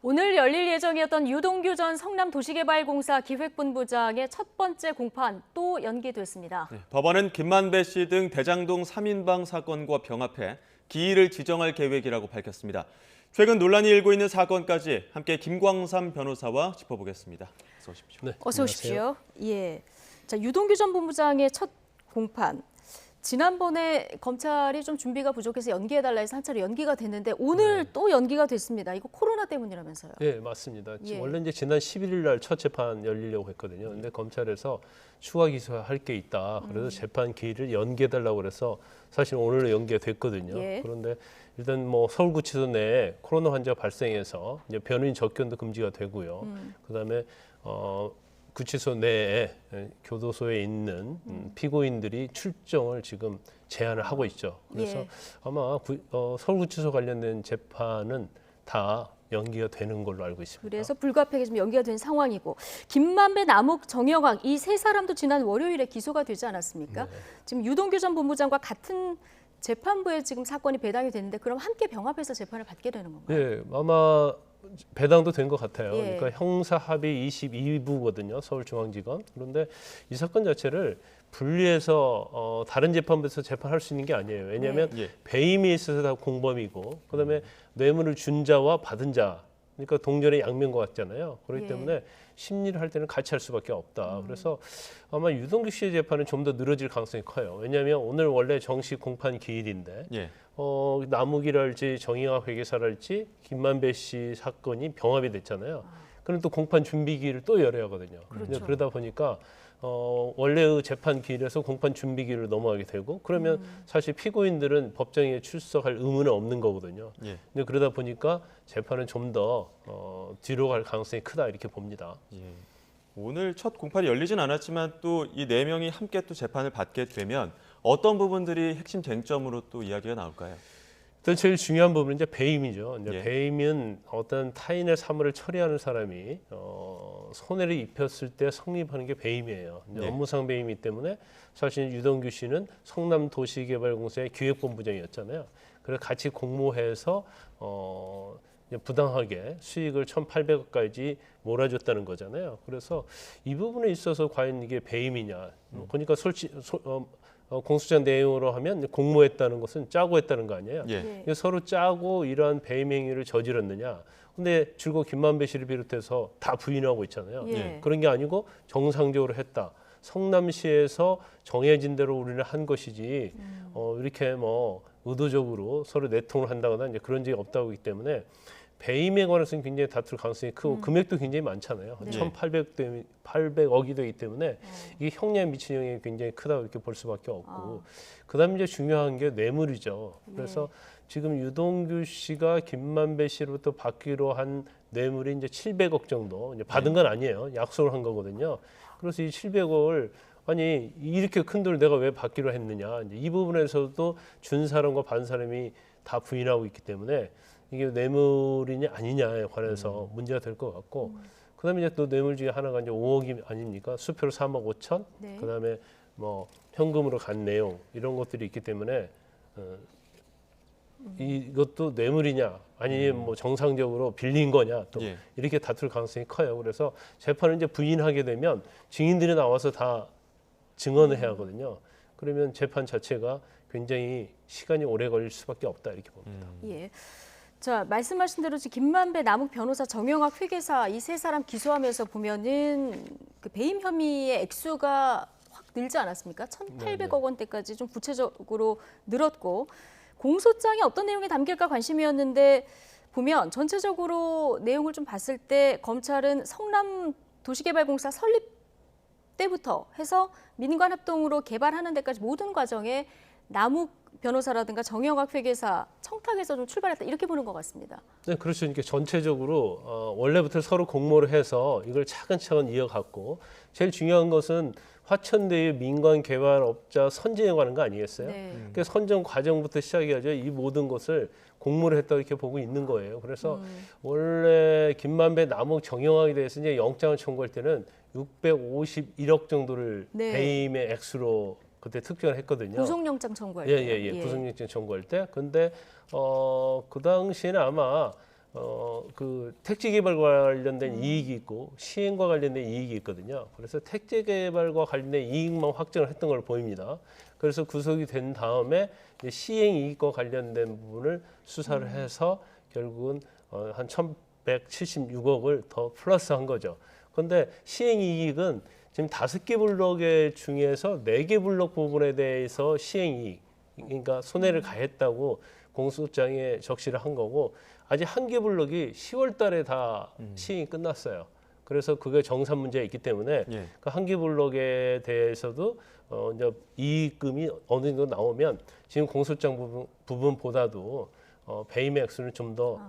오늘 열릴 예정이었던 유동규 전 성남도시개발공사 기획본부장의 첫 번째 공판 또 연기됐습니다. 법원은 김만배 씨 등 대장동 3인방 사건과 병합해 기일을 지정할 계획이라고 밝혔습니다. 최근 논란이 일고 있는 사건까지 함께 김광삼 변호사와 짚어보겠습니다. 어서 오십시오. 네, 어서 오십시오. 예. 자, 유동규 전 본부장의 첫 공판. 지난번에 검찰이 좀 준비가 부족해서 연기해달라 해서 한 차례 연기가 됐는데 오늘 또 연기가 됐습니다. 이거 코로나 때문이라면서요? 네, 맞습니다. 예. 원래 이제 지난 11일 날 첫 재판 열리려고 했거든요. 근데 검찰에서 추가 기소할 게 있다. 그래서 재판 기일을 연기해달라고 그래서 사실 오늘 연기가 됐거든요. 예. 그런데 일단 뭐 서울구치소 내에 코로나 환자 발생해서 이제 변호인 접견도 금지가 되고요. 그다음에 구치소 내에 교도소에 있는 피고인들이 출정을 지금 제한을 하고 있죠. 그래서 예. 아마 서울구치소 관련된 재판은 다 연기가 되는 걸로 알고 있습니다. 그래서 불가피하게 좀 연기가 된 상황이고 김만배, 남욱, 정영학 이 세 사람도 지난 월요일에 기소가 되지 않았습니까? 네. 지금 유동규 전 본부장과 같은 재판부에 지금 사건이 배당이 됐는데 그럼 함께 병합해서 재판을 받게 되는 건가요? 네, 아마 배당도 된 것 같아요. 예. 그러니까 형사 합의 22부거든요. 서울중앙지검. 그런데 이 사건 자체를 분리해서 다른 재판부에서 재판할 수 있는 게 아니에요. 왜냐하면 예. 배임에 있어서 다 공범이고, 그다음에 뇌물을 준 자와 받은 자, 그러니까 동전의 양면과 같잖아요. 그렇기 예. 때문에 심리를 할 때는 같이 할 수밖에 없다. 그래서 아마 유동규 씨의 재판은 좀 더 늘어질 가능성이 커요. 왜냐하면 오늘 원래 정식 공판 기일인데 예. 남욱이랄지 정의학 회계사랄지 김만배 씨 사건이 병합이 됐잖아요. 그럼 또 공판 준비 기일을 또 열어야 하거든요. 그렇죠. 그러다 보니까 원래의 재판 기일에서 공판 준비 기일로 넘어가게 되고 그러면 사실 피고인들은 법정에 출석할 의무는 없는 거거든요. 예. 근데 그러다 보니까 재판은 좀 더 뒤로 갈 가능성이 크다 이렇게 봅니다. 예. 오늘 첫 공판이 열리진 않았지만 또 이 네 명이 함께 또 재판을 받게 되면 어떤 부분들이 핵심 쟁점으로 또 이야기가 나올까요? 일단 제일 중요한 부분은 이제 배임이죠. 이제 예. 배임은 어떤 타인의 사물을 처리하는 사람이 손해를 입혔을 때 성립하는 게 배임이에요. 이제 예. 업무상 배임이기 때문에 사실 유동규 씨는 성남도시개발공사의 기획본부장이었잖아요. 그래서 같이 공모해서 이제 부당하게 수익을 1,800억까지 몰아줬다는 거잖아요. 그래서 이 부분에 있어서 과연 이게 배임이냐? 그러니까 공소장 내용으로 하면 공모했다는 것은 짜고 했다는 거 아니에요? 예. 네. 그래서 서로 짜고 이러한 배임 행위를 저질렀느냐? 근데 줄곧 김만배 씨를 비롯해서 다 부인하고 있잖아요. 예. 그런 게 아니고 정상적으로 했다. 성남시에서 정해진 대로 우리는 한 것이지 이렇게 뭐 의도적으로 서로 내통을 한다거나 이제 그런 적이 없다고 하기 때문에 배임에 관해서는 굉장히 다툴 가능성이 크고 금액도 굉장히 많잖아요. 네. 1,800억이 되기 때문에 이게 형량에 미치는 영향이 굉장히 크다고 이렇게 볼 수밖에 없고 그다음에 이제 중요한 게 뇌물이죠. 그래서 지금 유동규 씨가 김만배 씨로부터 받기로 한 뇌물이 이제 700억 정도 이제 받은 건 아니에요. 약속을 한 거거든요. 그래서 이 700억을 아니 이렇게 큰 돈을 내가 왜 받기로 했느냐. 이제 이 부분에서도 준 사람과 받은 사람이 다 부인하고 있기 때문에 이게 뇌물이냐 아니냐에 관해서 문제가 될 것 같고 그다음에 이제 또 뇌물 중에 하나가 이제 5억이 아닙니까? 수표로 3억 5천. 네. 그다음에 뭐 현금으로 간 내용 이런 것들이 있기 때문에 이것도 뇌물이냐 아니면 뭐 정상적으로 빌린 거냐 또 예. 이렇게 다툴 가능성이 커요. 그래서 재판을 이제 부인하게 되면 증인들이 나와서 다 증언을 해야 하거든요. 그러면 재판 자체가 굉장히 시간이 오래 걸릴 수밖에 없다 이렇게 봅니다. 예. 자, 말씀하신 대로 지금 김만배, 남욱 변호사, 정영학 회계사 이 세 사람 기소하면서 보면은 그 배임 혐의의 액수가 확 늘지 않았습니까? 1,800억 원대까지 좀 구체적으로 늘었고 공소장에 어떤 내용이 담길까 관심이었는데 보면 전체적으로 내용을 좀 봤을 때 검찰은 성남도시개발공사 설립 때부터 해서 민관합동으로 개발하는 데까지 모든 과정에 남욱 변호사라든가 정영학 회계사 청탁에서 좀 출발했다 이렇게 보는 것 같습니다. 네, 그렇죠. 그러니까 전체적으로 원래부터 서로 공모를 해서 이걸 차근차근 이어갔고 제일 중요한 것은 화천대유 민간개발업자 선정에 관한 거 아니겠어요? 네. 그 선정 과정부터 시작해야죠. 이 모든 것을 공모를 했다고 이렇게 보고 있는 거예요. 그래서 원래 김만배, 남욱, 정영학에 대해서 이제 영장을 청구할 때는 651억 정도를 네. 배임의 액수로 그때 특정을 했거든요. 구속영장 청구할 때. 구속영장 청구할 때. 근데 그 당시에는 아마 그 택지 개발과 관련된 이익이 있고 시행과 관련된 이익이 있거든요. 그래서 택지 개발과 관련된 이익만 확정을 했던 걸로 보입니다. 그래서 구속이 된 다음에 이제 시행 이익과 관련된 부분을 수사를 해서 결국은 한 1,176억을 더 플러스한 거죠. 그런데 시행 이익은 지금 5개 블록의 중에서 4개 블록 부분에 대해서 시행 이익, 그러니까 손해를 가했다고 공소장에 적시를 한 거고 아직 1개 블록이 10월 달에 다 시행이 끝났어요. 그래서 그게 정산 문제가 있기 때문에 예. 그 1개 블록에 대해서도 이제 이익금이 어느 정도 나오면 지금 공소장 부분보다도 배임의 액수는 좀 더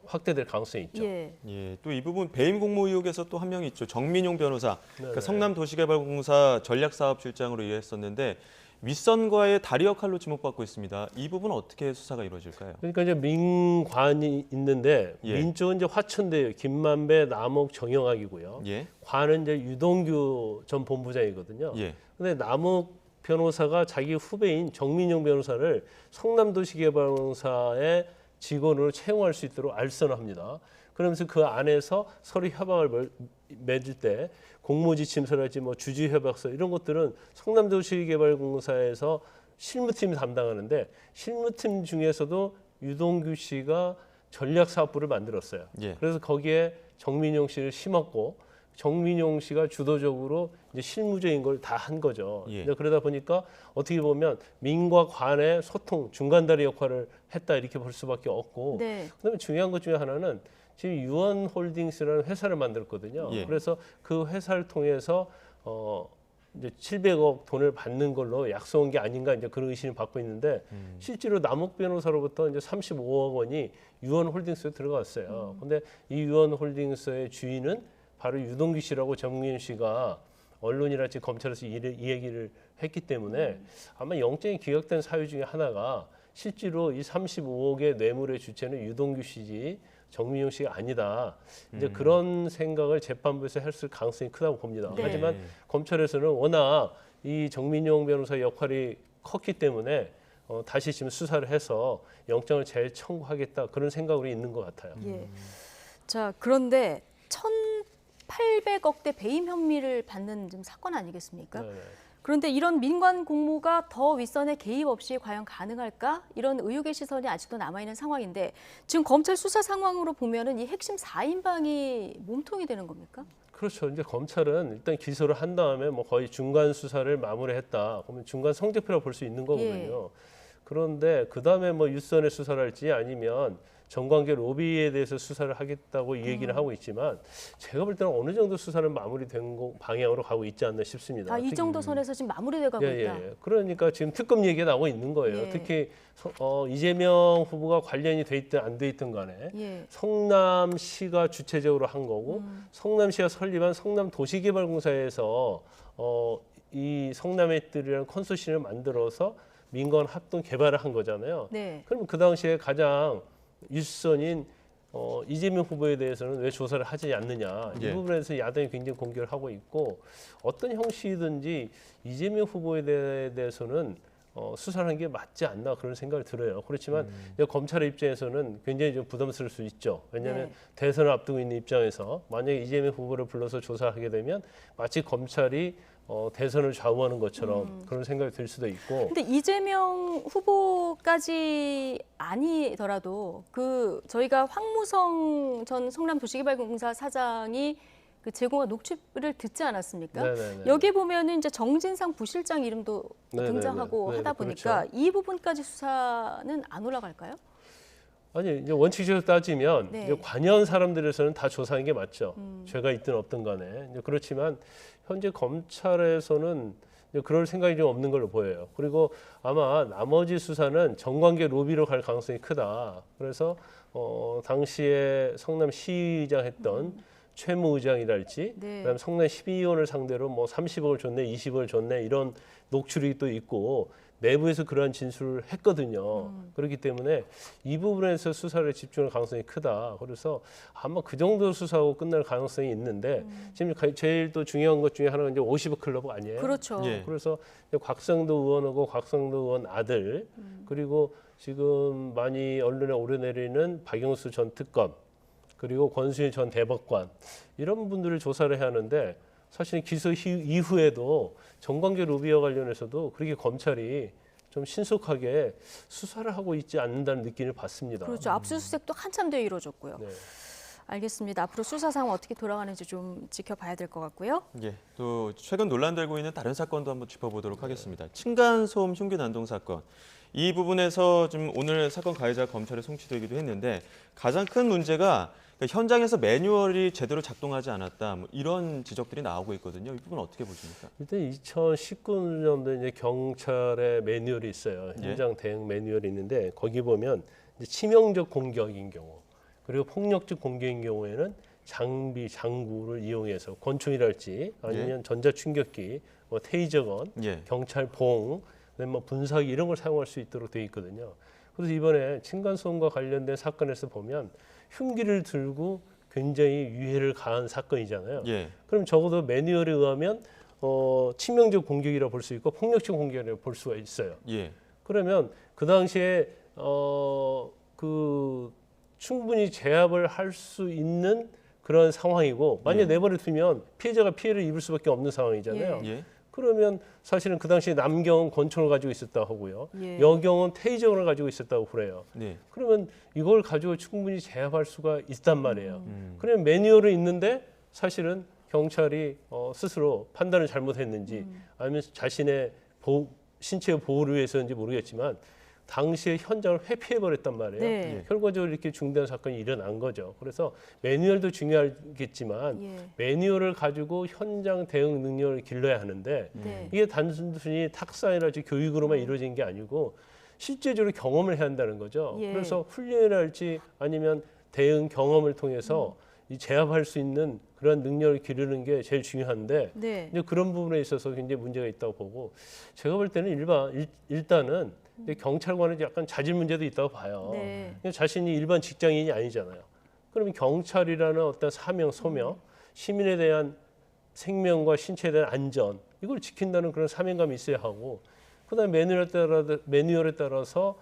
확대될 가능성이 있죠. 예. 예, 또 이 부분 배임 공모 의혹에서 또 한 명 있죠. 정민용 변호사. 그러니까 네네. 성남도시개발공사 전략사업실장으로 일했었는데 윗선과의 다리 역할로 지목받고 있습니다. 이 부분은 어떻게 수사가 이루어질까요? 그러니까 이제 민관이 있는데 예. 민 쪽은 이제 화천대유, 김만배, 남욱, 정영학이고요. 예, 관은 이제 유동규 전 본부장이거든요. 예, 근데 남욱 변호사가 자기 후배인 정민용 변호사를 성남도시개발공사의 직원으로 채용할 수 있도록 알선을 합니다. 그러면서 그 안에서 서로 협약을 맺을 때 공모지침서랄지 뭐 주주협약서 이런 것들은 성남도시개발공사에서 실무팀이 담당하는데 실무팀 중에서도 유동규 씨가 전략사업부를 만들었어요. 예. 그래서 거기에 정민용 씨를 심었고 정민용 씨가 주도적으로 이제 실무적인 걸 다 한 거죠. 예. 근데 그러다 보니까 어떻게 보면 민과 관의 소통 중간다리 역할을 했다 이렇게 볼 수밖에 없고 네. 그다음에 중요한 것 중에 하나는 지금 유원홀딩스라는 회사를 만들었거든요. 예. 그래서 그 회사를 통해서 이제 700억 돈을 받는 걸로 약속한 게 아닌가 이제 그런 의심을 받고 있는데 실제로 남욱 변호사로부터 이제 35억 원이 유원홀딩스에 들어갔어요. 근데 이 유원홀딩스의 주인은 바로 유동규 씨라고 정민윤 씨가 언론이랄지 검찰에서 이 얘기를 했기 때문에 아마 영장이 기각된 사유 중에 하나가 실제로 이 35억의 뇌물의 주체는 유동규 씨지 정민용 씨가 아니다. 이제 그런 생각을 재판부에서 했을 가능성이 크다고 봅니다. 네. 하지만 검찰에서는 워낙 이 정민용 변호사의 역할이 컸기 때문에 다시 지금 수사를 해서 영장을 재청구하겠다 그런 생각으로 있는 것 같아요. 예. 자, 그런데 1,800억대 배임 혐의를 받는 좀 사건 아니겠습니까? 네네. 그런데 이런 민관 공모가 더 윗선에 개입 없이 과연 가능할까? 이런 의혹의 시선이 아직도 남아있는 상황인데 지금 검찰 수사 상황으로 보면은 이 핵심 4인방이 몸통이 되는 겁니까? 그렇죠. 이제 검찰은 일단 기소를 한 다음에 뭐 거의 중간 수사를 마무리했다. 그러면 중간 성적표라고 볼 수 있는 거거든요. 그런데 그 다음에 뭐 윗선의 수사를 할지 아니면 정관계 로비에 대해서 수사를 하겠다고 이 얘기를 하고 있지만 제가 볼 때는 어느 정도 수사는 마무리된 방향으로 가고 있지 않나 싶습니다. 아, 이 정도 선에서 지금 마무리돼 가고 있다. 그러니까 지금 특검 얘기가 나오고 있는 거예요. 예. 특히 이재명 후보가 관련이 돼 있든 안 돼 있든 간에 예. 성남시가 주체적으로 한 거고 성남시가 설립한 성남도시개발공사에서 이 성남의뜰이라는 컨소시엄을 만들어서 민간 합동 개발을 한 거잖아요. 네. 그러면 그 당시에 가장 윗선인 이재명 후보에 대해서는 왜 조사를 하지 않느냐. 이 예. 부분에 대해서 야당이 굉장히 공격을 하고 있고 어떤 형식이든지 이재명 후보에 대해서는 수사를 하는 게 맞지 않나 그런 생각이 들어요. 그렇지만 이제 검찰의 입장에서는 굉장히 좀 부담스러울 수 있죠. 왜냐하면 네. 대선을 앞두고 있는 입장에서 만약에 이재명 후보를 불러서 조사하게 되면 마치 검찰이 대선을 좌우하는 것처럼 그런 생각이 들 수도 있고. 근데 이재명 후보까지 아니더라도 그 저희가 황무성 전 성남도시개발공사 사장이 그 제공한 녹취를 듣지 않았습니까? 네네네. 여기 보면은 이제 정진상 부실장 이름도 네네네. 등장하고 네네, 하다 보니까 그렇죠. 이 부분까지 수사는 안 올라갈까요? 아니 이제 원칙적으로 따지면 네. 이제 관여한 사람들에서는 다 조사하는 게 맞죠. 죄가 있든 없든 간에. 이제 그렇지만 현재 검찰에서는 이제 그럴 생각이 좀 없는 걸로 보여요. 그리고 아마 나머지 수사는 정관계 로비로 갈 가능성이 크다. 그래서 당시에 성남시의장 했던 최무 의장이랄지, 네. 그다음 성남 12의원을 상대로 뭐 30억을 줬네, 20억을 줬네 이런 녹취록이 또 있고 내부에서 그러한 진술을 했거든요. 그렇기 때문에 이 부분에서 수사를 집중할 가능성이 크다. 그래서 아마 그 정도 수사하고 끝날 가능성이 있는데 지금 제일 또 중요한 것 중에 하나가 이제 50억 클럽 아니에요? 그렇죠. 예. 그래서 곽상도 의원하고 곽상도 의원 아들 그리고 지금 많이 언론에 오르내리는 박영수 전 특검 그리고 권순일 전 대법관 이런 분들을 조사를 해야 하는데 사실 기소 이후에도 정관계 로비와 관련해서도 그렇게 검찰이 좀 신속하게 수사를 하고 있지 않는다는 느낌을 받습니다. 그렇죠. 압수수색도 한참 뒤에 이루어졌고요. 네. 알겠습니다. 앞으로 수사 상황 어떻게 돌아가는지 좀 지켜봐야 될 것 같고요. 예, 또 최근 논란되고 있는 다른 사건도 한번 짚어보도록 하겠습니다. 층간소음 흉기 난동 사건. 이 부분에서 좀 오늘 사건 가해자가 검찰에 송치되기도 했는데 가장 큰 문제가 현장에서 매뉴얼이 제대로 작동하지 않았다. 뭐 이런 지적들이 나오고 있거든요. 이 부분 어떻게 보십니까? 일단 2019년도에 이제 경찰의 매뉴얼이 있어요. 예. 현장 대응 매뉴얼이 있는데 거기 보면 이제 치명적 공격인 경우 그리고 폭력적 공격인 경우에는 장비, 장구를 이용해서 권총이랄지 아니면 전자충격기, 뭐 테이저건, 예. 경찰봉, 그다음에 뭐 분사기 이런 걸 사용할 수 있도록 되어 있거든요. 그래서 이번에 층간소음과 관련된 사건에서 보면 흉기를 들고 굉장히 유해를 가한 사건이잖아요. 예. 그럼 적어도 매뉴얼에 의하면 치명적 공격이라 볼 수 있고 폭력적 공격이라 볼 수가 있어요. 예. 그러면 그 당시에 그 충분히 제압을 할 수 있는 그런 상황이고 만약 내버려 두면 피해자가 피해를 입을 수밖에 없는 상황이잖아요. 예. 그러면 사실은 그 당시에 남경은 권총을 가지고 있었다 하고요. 예. 여경은 테이저건을 가지고 있었다고 그래요. 네. 그러면 이걸 가지고 충분히 제압할 수가 있단 말이에요. 그러면 매뉴얼은 있는데 사실은 경찰이 스스로 판단을 잘못했는지 아니면 자신의 신체의 보호를 위해서인지 모르겠지만 당시에 현장을 회피해버렸단 말이에요. 네. 결과적으로 이렇게 중대한 사건이 일어난 거죠. 그래서 매뉴얼도 중요하겠지만 예. 매뉴얼을 가지고 현장 대응 능력을 길러야 하는데 네. 이게 단순히 탁사이랄지 교육으로만 이루어진 게 아니고 실제적으로 경험을 해야 한다는 거죠. 예. 그래서 훈련이랄지 아니면 대응 경험을 통해서 이 제압할 수 있는 그런 능력을 기르는 게 제일 중요한데 네. 이제 그런 부분에 있어서 굉장히 문제가 있다고 보고 제가 볼 때는 일단은 경찰관은 약간 자질 문제도 있다고 봐요. 네. 자신이 일반 직장인이 아니잖아요. 그러면 경찰이라는 어떤 사명, 소명, 시민에 대한 생명과 신체에 대한 안전 이걸 지킨다는 그런 사명감이 있어야 하고 그다음에 매뉴얼에 따라서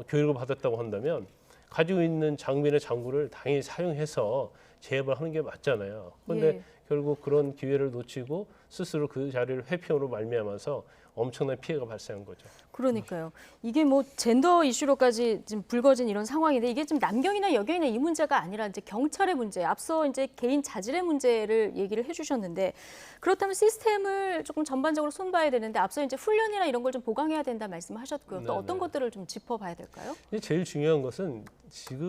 교육을 받았다고 한다면 가지고 있는 장비나 장구를 당연히 사용해서 제압을 하는 게 맞잖아요. 그런데 예. 결국 그런 기회를 놓치고 스스로 그 자리를 회피함으로 말미암아서 엄청난 피해가 발생한 거죠. 그러니까요. 이게 뭐 젠더 이슈로까지 지금 불거진 이런 상황인데 이게 지금 남경이나 여경이나 이 문제가 아니라 이제 경찰의 문제, 앞서 이제 개인 자질의 문제를 얘기를 해주셨는데 그렇다면 시스템을 조금 전반적으로 손봐야 되는데 앞서 이제 훈련이나 이런 걸 좀 보강해야 된다 말씀하셨고요. 또 어떤 네네. 것들을 좀 짚어봐야 될까요? 제일 중요한 것은 지금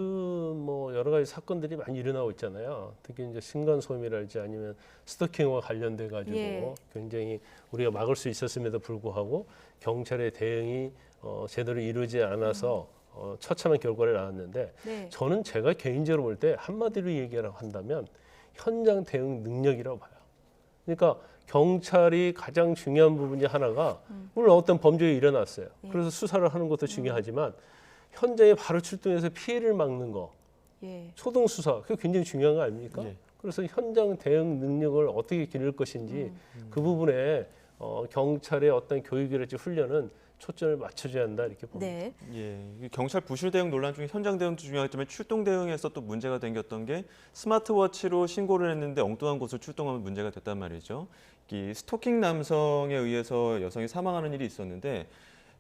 뭐 여러 가지 사건들이 많이 일어나고 있잖아요. 특히 이제 층간소음이랄지 아니면 스토킹과 관련돼 가지고 예. 굉장히 우리가 막을 수 있었음에도 불구하고 경찰의 대응이 제대로 이루어지지 않아서 처참한 결과를 낳았는데 네. 저는 제가 개인적으로 볼 때 한마디로 얘기하라고 한다면 현장 대응 능력이라고 봐요. 그러니까 경찰이 가장 중요한 부분이 하나가 물론 어떤 범죄가 일어났어요. 예. 그래서 수사를 하는 것도 중요하지만 현장에 바로 출동해서 피해를 막는 거, 예. 초동 수사 그게 굉장히 중요한 거 아닙니까? 예. 그래서 현장 대응 능력을 어떻게 기를 것인지 그 부분에 경찰의 어떤 교육이랄지 훈련은 초점을 맞춰줘야 한다 이렇게 봅니다. 네. 예, 이 경찰 부실 대응 논란 중에 현장 대응도 중요하지만 출동 대응에서 또 문제가 생겼던 게 스마트워치로 신고를 했는데 엉뚱한 곳을 출동하면 문제가 됐단 말이죠. 이 스토킹 남성에 의해서 여성이 사망하는 일이 있었는데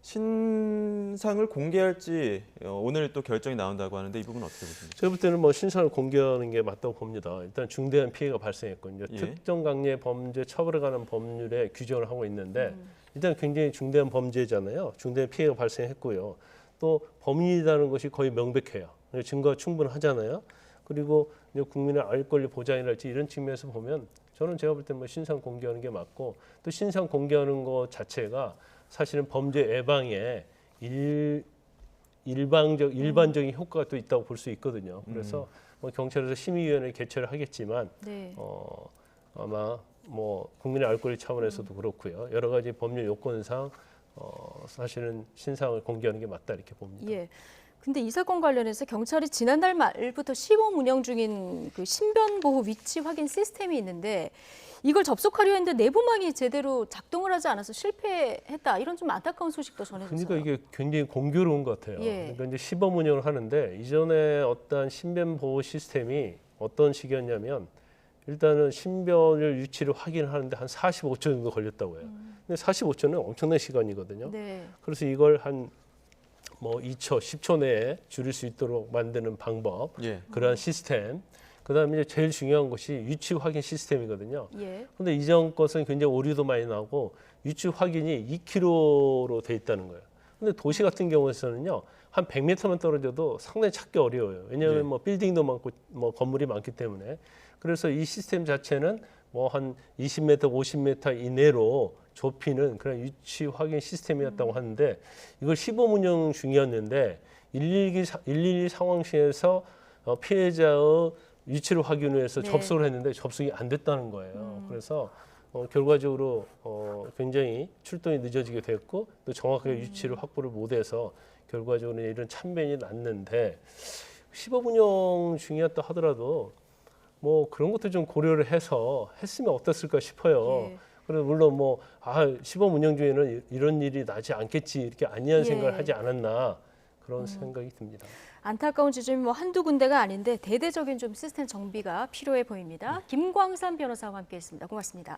신상을 공개할지 오늘 또 결정이 나온다고 하는데 이 부분은 어떻게 보십니까? 제가 볼 때는 뭐 신상을 공개하는 게 맞다고 봅니다. 일단 중대한 피해가 발생했고 이제 예. 특정 강력 범죄 처벌에 관한 법률에 규정을 하고 있는데 일단 굉장히 중대한 범죄잖아요. 중대한 피해가 발생했고요. 또 범인이라는 것이 거의 명백해요. 증거가 충분하잖아요. 그리고 이제 국민의 알 권리 보장이랄지 이런 측면에서 보면 저는 제가 볼 때 뭐 신상 공개하는 게 맞고 또 신상 공개하는 것 자체가 사실은 범죄 예방에 일반적인 효과가 또 있다고 볼 수 있거든요. 그래서 뭐 경찰에서 심의위원회 개최를 하겠지만 네. 아마 뭐 국민의 알 권리 차원에서도 그렇고요. 여러 가지 법률 요건상 사실은 신상을 공개하는 게 맞다 이렇게 봅니다. 예. 근데 이 사건 관련해서 경찰이 지난달 말부터 시범 운영 중인 그 신변 보호 위치 확인 시스템이 있는데 이걸 접속하려 했는데 내부망이 제대로 작동을 하지 않아서 실패했다. 이런 좀 안타까운 소식도 전해졌어요. 그러니까 이게 굉장히 공교로운 것 같아요. 예. 그러니까 이제 시범 운영을 하는데 이전에 어떤 신변 보호 시스템이 어떤 식이었냐면 일단은 신변을 위치를 확인하는데 한 45초 정도 걸렸다고 해요. 근데 45초는 엄청난 시간이거든요. 네. 그래서 이걸 한 뭐 2초, 10초 내에 줄일 수 있도록 만드는 방법, 예. 그러한 시스템. 그다음에 이제 제일 중요한 것이 위치 확인 시스템이거든요. 예. 근데 이전 것은 굉장히 오류도 많이 나고 위치 확인이 2km로 돼 있다는 거예요. 근데 도시 같은 경우에서는요, 한 100m만 떨어져도 상당히 찾기 어려워요. 왜냐하면 네. 뭐 빌딩도 많고 뭐 건물이 많기 때문에. 그래서 이 시스템 자체는 뭐 한 20m, 50m 이내로 좁히는 그런 위치 확인 시스템이었다고 하는데 이걸 시범 운영 중이었는데 112 상황실에서 피해자의 위치를 확인 위해서 네. 접속을 했는데 접속이 안 됐다는 거예요. 그래서 결과적으로 굉장히 출동이 늦어지게 됐고 또 정확하게 위치를 확보를 못해서 결과적으로 이런 참변이 났는데 시범 운영 중이었다 하더라도 뭐 그런 것도 좀 고려를 해서 했으면 어땠을까 싶어요. 예. 그래서 물론 뭐 시범 운영 중에는 이런 일이 나지 않겠지 이렇게 안이한 예. 생각을 하지 않았나 그런 생각이 듭니다. 안타까운 지점이 뭐 한두 군데가 아닌데 대대적인 좀 시스템 정비가 필요해 보입니다. 김광삼 변호사와 함께했습니다. 고맙습니다.